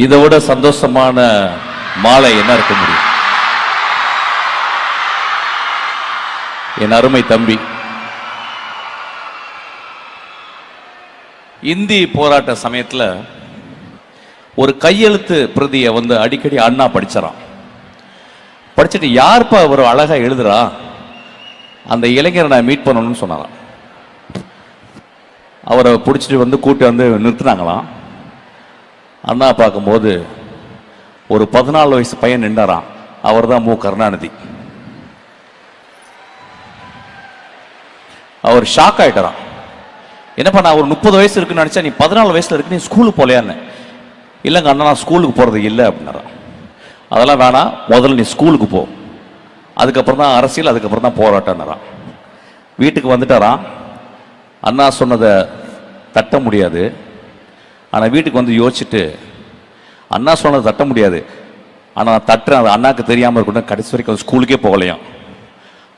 இதை விட சந்தோஷமான மாலை என்ன இருக்க முடியும்? என் அருமை தம்பி, இந்தி போராட்ட சமயத்தில் ஒரு கையெழுத்து பிரதியை அடிக்கடி அண்ணா படிச்சாராம். படிச்சுட்டு யாருப்பா ஒரு அழகா எழுதுறா, அந்த இளைஞரை நான் மீட் பண்ணணும்னு சொன்னாராம். அவரை பிடிச்சிட்டு கூட்டி நிறுத்தினாங்களாம். அண்ணா பார்க்கும்போது ஒரு 14 வயசு பையன் நின்றாராம். அவர் தான் மு. கருணாநிதி. அவர் ஷாக் ஆயிட்டாராம். என்னப்பா, நான் ஒரு 30 வயசு இருக்குன்னு நினைச்சா, நீ 14 வயசுல இருக்கு, நீ ஸ்கூலுக்கு போலையான்னு. இல்லைங்க அண்ணா, நான் ஸ்கூலுக்கு போறது இல்லை அப்படின்னாராம். அதெல்லாம் வேணாம், முதல்ல நீ ஸ்கூலுக்கு போ, அதுக்கப்புறம் தான் அரசியல், அதுக்கப்புறம் தான் போராட்டம்னாராம். வீட்டுக்கு வந்துட்டாராம். அண்ணா சொன்னதை தட்ட முடியாது. ஆனால் வீட்டுக்கு யோசிச்சுட்டு, அண்ணா சொன்னதை தட்ட முடியாது, ஆனால் தட்டுறேன், அது அண்ணாக்கு தெரியாமல் இருக்கட்டும், கடைசி வரைக்கும் ஸ்கூலுக்கே போகலையும்.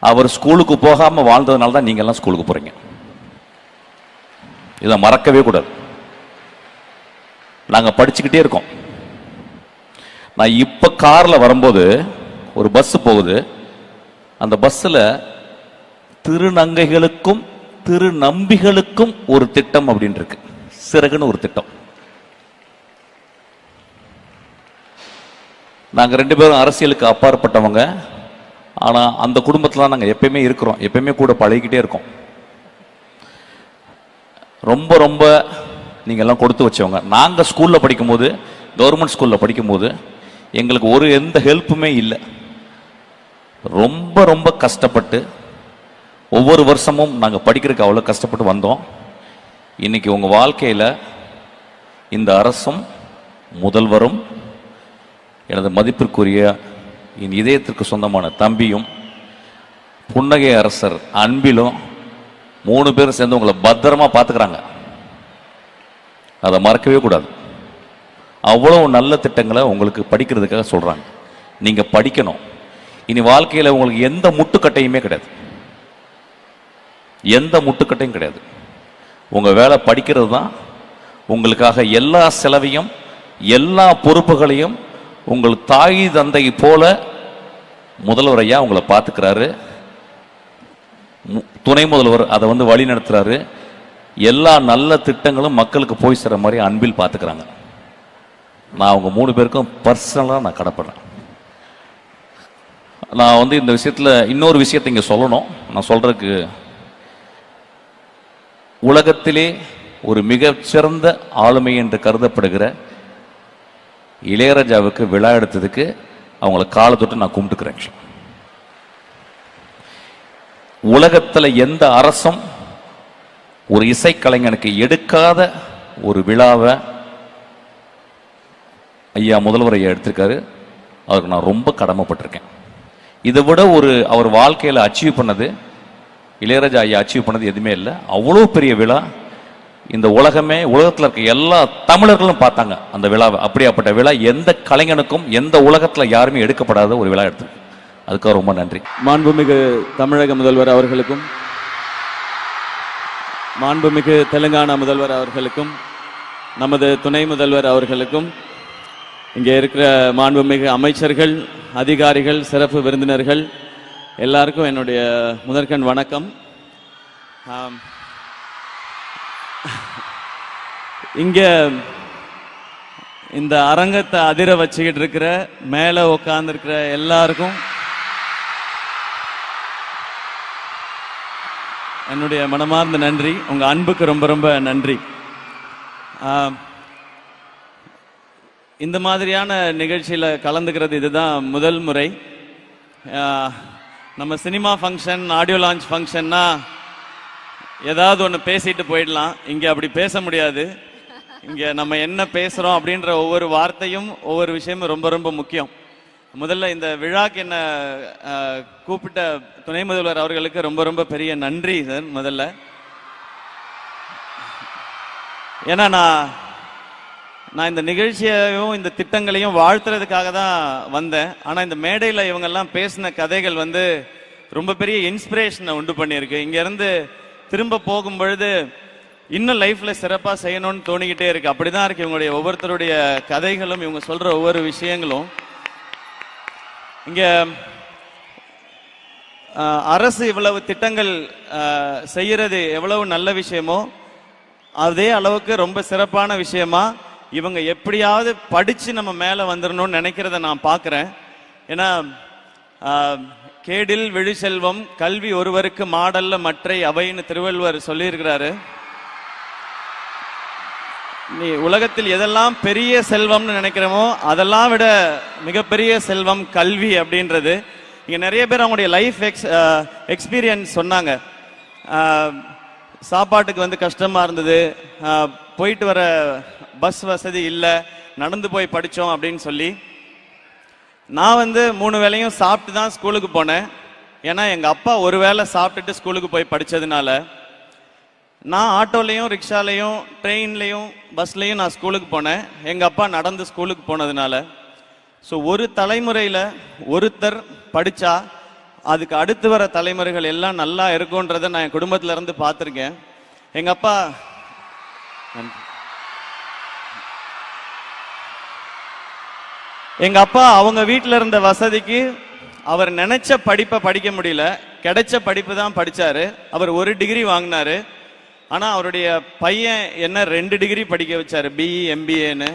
அவர் ஸ்கூலுக்கு போகாமல் வாழ்ந்ததுனால தான் நீங்கள் எல்லாம் ஸ்கூலுக்கு போகிறீங்க. இதை மறக்கவே கூடாது. நாங்கள் படிச்சுக்கிட்டே இருக்கோம். நான் இப்போ காரில் வரும்போது ஒரு பஸ் போகுது. அந்த பஸ்ஸில் திருநங்கைகளுக்கும் திருநம்பிகளுக்கும் ஒரு திட்டம் அப்படின்னு இருக்கு, சிறகுன்னு ஒரு திட்டம். நாங்கள் 2 பேரும் அரசியலுக்கு அப்பாற்பட்டவங்க. ஆனால் அந்த குடும்பத்தில் நாங்கள் எப்பயுமே இருக்கிறோம், எப்பயுமே கூட பழகிக்கிட்டே இருக்கோம். ரொம்ப ரொம்ப நீங்கள் எல்லாம் கொடுத்து வச்சவங்க. நாங்கள் ஸ்கூலில் படிக்கும்போது, கவர்மெண்ட் ஸ்கூலில் படிக்கும்போது எங்களுக்கு எந்த ஹெல்ப்புமே இல்லை. ரொம்ப ரொம்ப கஷ்டப்பட்டு ஒவ்வொரு வருஷமும் நாங்கள் படிக்கிறதுக்கு அவ்வளோ கஷ்டப்பட்டு வந்தோம். இன்னைக்கு உங்கள் வாழ்க்கையில் இந்த அரசும் முதல்வரும் எனது மதிப்பிற்குரிய என் இதயத்திற்கு சொந்தமான தம்பியும் புன்னகை அரசர் அன்பிலும் 3 பேரும் சேர்ந்து உங்களை பத்திரமா பார்த்துக்கிறாங்க. அதை மறக்கவே கூடாது. அவ்வளவு நல்ல திட்டங்களை உங்களுக்கு படிக்கிறதுக்காக சொல்றாங்க. நீங்க படிக்கணும். இனி வாழ்க்கையில் உங்களுக்கு எந்த முட்டுக்கட்டையுமே கிடையாது, எந்த முட்டுக்கட்டையும் கிடையாது. உங்க வேலை படிக்கிறது தான். உங்களுக்காக எல்லா செலவையும் எல்லா பொறுப்புகளையும் உங்கள் தாய் தந்தை போல முதல்வர் ஐயா உங்களை பார்த்துக்கிறாரு. துணை முதல்வர் அதை வழி நடத்துறாரு. எல்லா நல்ல திட்டங்களும் மக்களுக்கு போய் சேர மாதிரி அன்பில் பார்த்துக்கிறாங்க. நான் அவங்க 3 பேருக்கும் பர்சனலாக நான் கடப்படுறேன். நான் இந்த விஷயத்தில் இன்னொரு விஷயத்தை இங்கே சொல்லணும். நான் சொல்றதுக்கு, உலகத்திலே ஒரு மிகச்சிறந்த ஆளுமை என்று கருதப்படுகிற இளையராஜாவுக்கு விழா எடுத்ததுக்கு அவங்கள காலை தொட்டு நான் கும்பிட்டுக்கிறேன். உலகத்தில் எந்த அரசும் ஒரு இசைக்கலைஞனுக்கு எடுக்காத ஒரு விழாவை ஐயா முதல்வர் ஐயா எடுத்திருக்காரு. அவருக்கு நான் ரொம்ப கடமைப்பட்டிருக்கேன். இதை விட அவர் வாழ்க்கையில் அச்சீவ் பண்ணது, இளையராஜா ஐயா அச்சீவ் பண்ணது எதுவுமே இல்லை. அவ்வளோ பெரிய விழா. இந்த உலகத்தில் இருக்க எல்லா தமிழர்களும் பார்த்தாங்க அந்த விழாவை. அப்படியாப்பட்ட விழா எந்த கலைஞனுக்கும் எந்த உலகத்தில் யாருமே எடுக்கப்படாத ஒரு விழா எடுத்து, அதுக்காக ரொம்ப நன்றி. மாண்புமிகு தமிழக முதல்வர் அவர்களுக்கும், மாண்புமிகு தெலுங்கானா முதல்வர் அவர்களுக்கும், நமது துணை முதல்வர் அவர்களுக்கும், இங்கே இருக்கிற மாண்புமிகு அமைச்சர்கள், அதிகாரிகள், சிறப்பு விருந்தினர்கள் எல்லாருக்கும் என்னுடைய முதற்கண் வணக்கம். இங்க இந்த அரங்கத்தை அதிர வச்சுக்கிட்டு இருக்கிற, மேல உட்கார்ந்து இருக்கிற எல்லாருக்கும் என்னுடைய மனமார்ந்த நன்றி. உங்க அன்புக்கு ரொம்ப ரொம்ப நன்றி. இந்த மாதிரியான நிகழ்ச்சியில கலந்துக்கிறது இதுதான் முதல் முறை. நம்ம சினிமா ஃபங்க்ஷன், ஆடியோ லான்ச் ஃபங்க்ஷன்னா ஏதாவது ஒன்று பேசிட்டு போயிடலாம். இங்கே அப்படி பேச முடியாது. இங்கே நம்ம என்ன பேசுகிறோம் அப்படின்ற ஒவ்வொரு வார்த்தையும் ஒவ்வொரு விஷயமும் ரொம்ப ரொம்ப முக்கியம். முதல்ல இந்த விழாக்கு என்ன கூப்பிட்ட துணை முதல்வர் அவர்களுக்கு ரொம்ப ரொம்ப பெரிய நன்றி சார். முதல்ல ஏன்னா நான் இந்த நிகழ்ச்சியையும் இந்த திட்டங்களையும் வாழ்த்துறதுக்காக தான் வந்தேன். ஆனால் இந்த மேடையில் இவங்கெல்லாம் பேசின கதைகள் ரொம்ப பெரிய இன்ஸ்பிரேஷனை உண்டு பண்ணியிருக்கு. இங்கேருந்து திரும்ப போகும் பொழுது இன்னும் லைஃப்ல சிறப்பா செய்யணும்னு தோணிக்கிட்டே இருக்கு. அப்படிதான் இருக்கு இவங்களுடைய ஒவ்வொருத்தருடைய கதைகளும், இவங்க சொல்ற ஒவ்வொரு விஷயங்களும். இங்க அரசு இவ்வளவு திட்டங்கள் செய்யறது எவ்வளவு நல்ல விஷயமோ அதே அளவுக்கு ரொம்ப சிறப்பான விஷயமா இவங்க எப்படியாவது படிச்சு நம்ம மேல வந்துடணும்னு நினைக்கிறத நான் பார்க்கிறேன். ஏன்னா கேடில் விழி செல்வம் கல்வி ஒருவருக்கு மாடல்ல மற்றை அவைன்னு திருவள்ளுவர் சொல்லியிருக்கிறாரு. நீ உலகத்தில் எதெல்லாம் பெரிய செல்வம்னு நினைக்கிறோமோ அதெல்லாம் விட மிகப்பெரிய செல்வம் கல்வி அப்படின்றது. இங்க நிறைய பேர் அவங்களுடைய லைஃப் எக்ஸ்பீரியன்ஸ் சொன்னாங்க. சாப்பாட்டுக்கு வந்து கஷ்டமா இருந்தது, போயிட்டு வர பஸ் வசதி இல்லை, நடந்து போய் படித்தோம் அப்படின்னு சொல்லி. நான் வந்து 3 வேளையும் சாப்பிட்டு தான் ஸ்கூலுக்கு போனேன். ஏன்னா எங்கள் அப்பா ஒரு வேளை சாப்பிட்டுட்டு ஸ்கூலுக்கு போய் படித்ததுனால நான் ஆட்டோலையும் ரிக்ஷாலையும் ட்ரெயின்லையும் பஸ்லையும் நான் ஸ்கூலுக்கு போனேன். எங்கள் அப்பா நடந்து ஸ்கூலுக்கு போனதுனால. ஸோ ஒரு தலைமுறையில் ஒருத்தர் படித்தா அதுக்கு அடுத்து வர தலைமுறைகள் எல்லாம் நல்லா இருக்கும்ன்றதை நான் என் குடும்பத்துல இருந்து பார்த்துருக்கேன். எங்க அப்பா அவங்க வீட்டில் இருந்த வசதிக்கு அவர் நினைச்ச படிப்பை படிக்க முடியல, கிடைச்ச படிப்பு தான் படிச்சாரு. அவர் 1 டிகிரி வாங்கினாரு. ஆனா அவருடைய பையன் என்ன 2 டிகிரி படிக்க வச்சாரு, பிஇ எம்பிஏன்னு.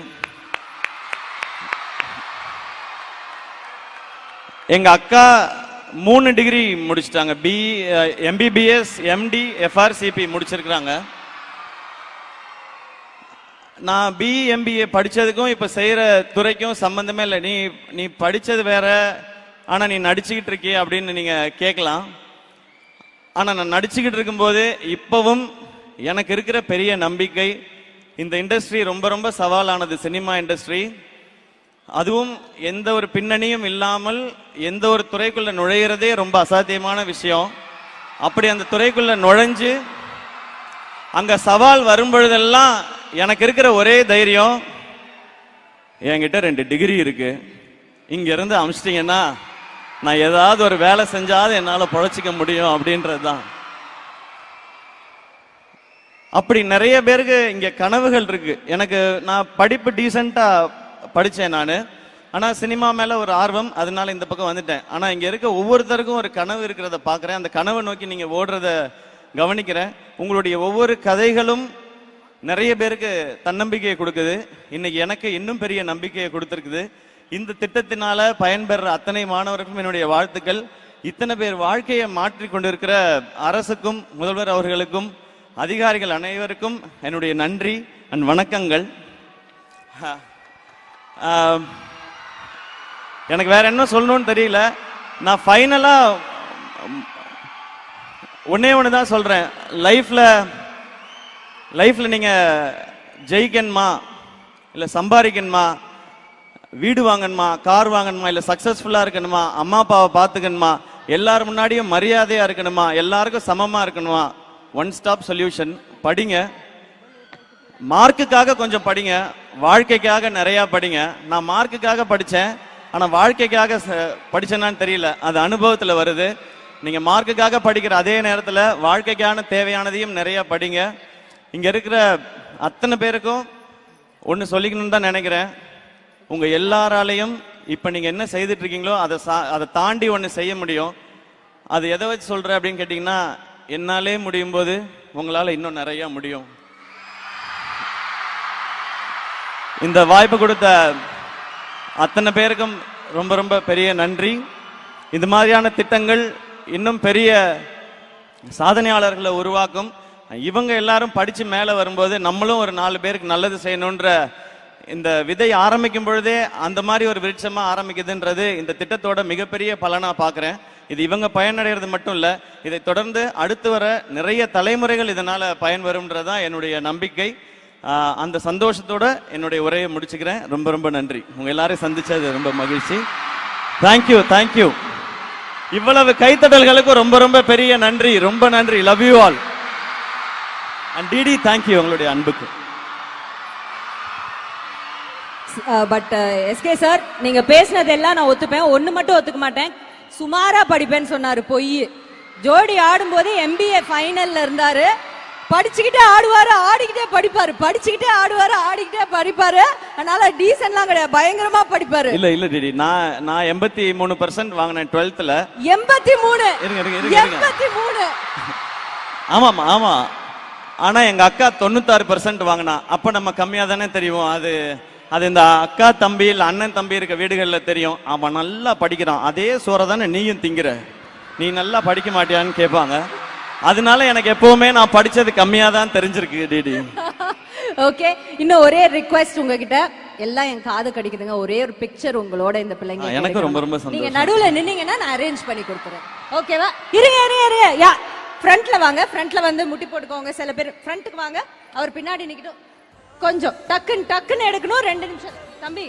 எங்க அக்கா 3 டிகிரி முடிச்சிட்டாங்க, பிஇ எம்பிபிஎஸ் எம்டி எஃப்ஆர்சிபி முடிச்சிருக்கிறாங்க. நான் பிஇ எம்பிஏ படிச்சதுக்கும் இப்ப செய்யற துறைக்கும் சம்பந்தமே இல்லை. நீ படிச்சது வேற, ஆனா நீ நடிச்சுக்கிட்டு இருக்கிய அப்படின்னு நீங்க கேட்கலாம். ஆனா நான் நடிச்சுக்கிட்டு இருக்கும்போது இப்பவும் எனக்கு இருக்கிற பெரிய நம்பிக்கை, இந்த இண்டஸ்ட்ரி ரொம்ப ரொம்ப சவாலானது, சினிமா இண்டஸ்ட்ரி. அதுவும் எந்த ஒரு பின்னணியும் இல்லாமல் எந்த ஒரு துறைக்குள்ள நுழையிறதே ரொம்ப அசாத்தியமான விஷயம். அப்படி அந்த துறைக்குள்ள நுழைஞ்சு அங்க சவால் வரும் பொழுதெல்லாம் எனக்கு இருக்கிற ஒரே தைரியம், என்கிட்ட 2 டிகிரி இருக்கு, இங்க இருந்து அமிச்சிட்டீங்கன்னா நான் ஏதாவது ஒரு வேலை செஞ்சாவது என்னால பொழைச்சிக்க முடியும் அப்படின்றது தான். அப்படி நிறைய பேருக்கு இங்க கனவுகள் இருக்கு. எனக்கு நான் படிப்பு டீசெண்டா படிச்சேன் நான், ஆனா சினிமா மேல ஒரு ஆர்வம், அதனால இந்த பக்கம் வந்துட்டேன். ஆனா இங்க இருக்க ஒவ்வொருத்தருக்கும் ஒரு கனவு இருக்கிறத பாக்குறேன். அந்த கனவை நோக்கி நீங்க ஓடுறத கவனிக்கிறேன். உங்களுடைய ஒவ்வொரு கதைகளும் நிறைய பேருக்கு தன்னம்பிக்கையை கொடுக்குது. இன்னைக்கு எனக்கு இன்னும் பெரிய நம்பிக்கையை கொடுத்திருக்குது. இந்த திட்டத்தினால பயன்பெற அத்தனை மாணவர்களுக்கும் என்னுடைய வாழ்த்துக்கள். இத்தனை பேர் வாழ்க்கையை மாற்றி கொண்டிருக்கிற அரசுக்கும் முதல்வர் அவர்களுக்கும் அதிகாரிகள் அனைவருக்கும் என்னுடைய நன்றி அண்ட் வணக்கங்கள். எனக்கு வேற என்ன சொல்லணும்னு தெரியல. நான் ஃபைனலா ஒண்ணு தான் சொல்றேன். லைஃப்ல நீங்க ஜெயிக்கணுமா, இல்ல சம்பாதிக்கணுமா, வீடு வாங்கணுமா, கார் வாங்கணுமா, இல்ல சக்சஸ்ஃபுல்லா இருக்கணுமா, அம்மா அப்பாவை பார்த்துக்கணுமா, எல்லாரும் முன்னாடியும் மரியாதையா இருக்கணுமா, எல்லாருக்கும் சமமா இருக்கணுமா, ஒன் ஸ்டாப் சொல்யூஷன். படிங்க, மார்க்குக்காக கொஞ்சம் படிங்க, வாழ்க்கைக்காக நிறைய படிங்க. நான் மார்க்குக்காக படிச்சேன், ஆனா வாழ்க்கைக்காக படிச்சேனான்னு தெரியல. அது அனுபவத்துல வருது. நீங்க மார்க்குக்காக படிக்கிற அதே நேரத்துல வாழ்க்கைக்கான தேவையானதையும் நிறைய படிங்க. இங்க இருக்கிற அத்தனை பேருக்கும் ஒன்னு சொல்லிக்கணும்னு தான் நினைக்கிறேன். உங்க எல்லாராலையும் இப்ப நீங்க என்ன செய்துட்டு இருக்கீங்களோ அதை தாண்டி ஒன்னு செய்ய முடியும். அது எதை வச்சு சொல்ற அப்படின்னு கேட்டீங்கன்னா, என்னாலே முடியும் போது உங்களால இன்னும் நிறைய முடியும். இந்த வாய்ப்பு கொடுத்த அத்தனை பேருக்கும் ரொம்ப ரொம்ப பெரிய நன்றி. இந்த மாதிரியான திட்டங்கள் இன்னும் பெரிய சாதனையாளர்களை உருவாக்கும். இவங்க எல்லாரும் படிச்சு மேல வரும்போது நம்மளும் ஒரு 4 பேருக்கு நல்லது செய்யணும்ன்ற இந்த விதை ஆரம்பிக்கும் பொழுதே அந்த மாதிரி ஒரு விருட்சமா ஆரம்பிக்குதுன்றது இந்த திட்டத்தோட மிகப்பெரிய பலனா பாக்குறேன். இது இவங்க பயனடைகிறது மட்டும் இல்ல, இதை தொடர்ந்து அடுத்து வர நிறைய தலைமுறைகள் இதனால பயன் வரும்ன்றதான் என்னுடைய நம்பிக்கை. அந்த சந்தோஷத்தோட என்னுடைய உரையை முடிச்சுக்கிறேன். ரொம்ப ரொம்ப நன்றி. உங்க எல்லாரையும் சந்திச்சது ரொம்ப மகிழ்ச்சி. Thank you thank you. இவ்வளவு கைத்தட்டல்களுக்கு ரொம்ப ரொம்ப பெரிய நன்றி. ரொம்ப நன்றி. Love you all. And DD thank you உங்களுடைய அன்புக்கு. பட் எஸ்கே சார், நீங்க பேசினதெல்லாம் நான் ஒத்துப்பேன். ஒண்ணு மட்டும் ஒத்துக்க மாட்டேன். சுமாரா படிப்பேன்னு சொன்னாரு, பொய். ஜோடி ஆடும்போது MBA ஃபைனல்ல இருந்தாரு. படிச்சுக்கிட்டே ஆடுவாரு, ஆடிக்கிட்டே படிப்பாரு, படிச்சுக்கிட்டே ஆடுவாரு, ஆடிக்கிட்டே படிப்பாரு. அதனால டீசன்ட்லாம் கிடையாது, பயங்கரமா படிப்பாரு. இல்ல டிடி, நான் 83% வாங்கினேன் 12th-ல. 83. இருங்க 83. ஆமா. ஆனா எங்க அக்கா 96% வாங்கினா. அப்ப நம்ம கம்மியா தானே தெரியும். அது இந்த அக்கா தம்பி இல்ல அண்ணன் தம்பி இருக்க வீடுகள்ல தெரியும். அவன் நல்லா படிக்கிறான், அதே சோறை தானே நீயும் திங்கிற, நீ நல்லா படிக்க மாட்டியான்னு கேட்பாங்க. அதனால எனக்கு எப்பவுமே நான் படிச்சது கம்மியா தான் தெரிஞ்சிருக்கு டிடி. ஓகே, இன்னும் ஒரே ரிக்வெஸ்ட் உங்ககிட்ட, எல்லாம் என் காது கடிக்குதுங்க. ஒரே ஒரு பிக்சர் உங்களோட இந்த பிள்ளைங்க எனக்கு ரொம்ப சந்தோஷம். நீங்க நடுவுல நின்னீங்கன்னா நான் அரேஞ்ச் பண்ணி கொடுத்துறேன். ஓகேவா? இருங்க. யா, ஃப்ரண்ட்ல வாங்க. ஃப்ரண்ட்ல வந்து முட்டி போட்டுக்கோங்க. சில பேர் ஃப்ரண்ட்டுக்கு வாங்க. அவர் பின்னாடி நிக்கட்டும். கொஞ்சம் டக்குன்னு எடுக்கணும். 2 நிமிஷம். தம்பி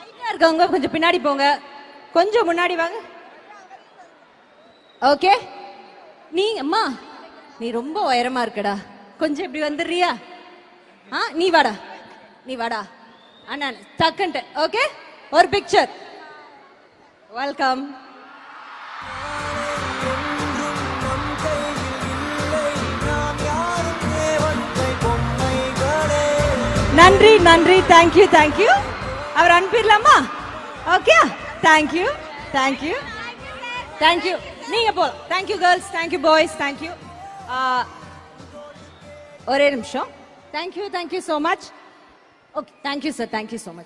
ஹைட்டா இருக்கவங்க கொஞ்சம் பின்னாடி போங்க, கொஞ்சம் முன்னாடி வாங்க. ஓகே, நீ அம்மா நீ ரொம்ப உயரமா இருக்கடா, கொஞ்சம் இப்படி வந்துடுறியா? நீ வாடா அண்ணா, டக்குன்ட்டு. ஓகே, ஒரு பிக்சர். வெல்கம். நன்றி. தேங்க்யூ. அவர் அனுப்பிடலாமா? Okay, thank you. நீங்க போ. Thank you girls, thank you boys, thank you. ஒரே நிமிஷம். Thank you so much. Okay, thank you sir, thank you so much.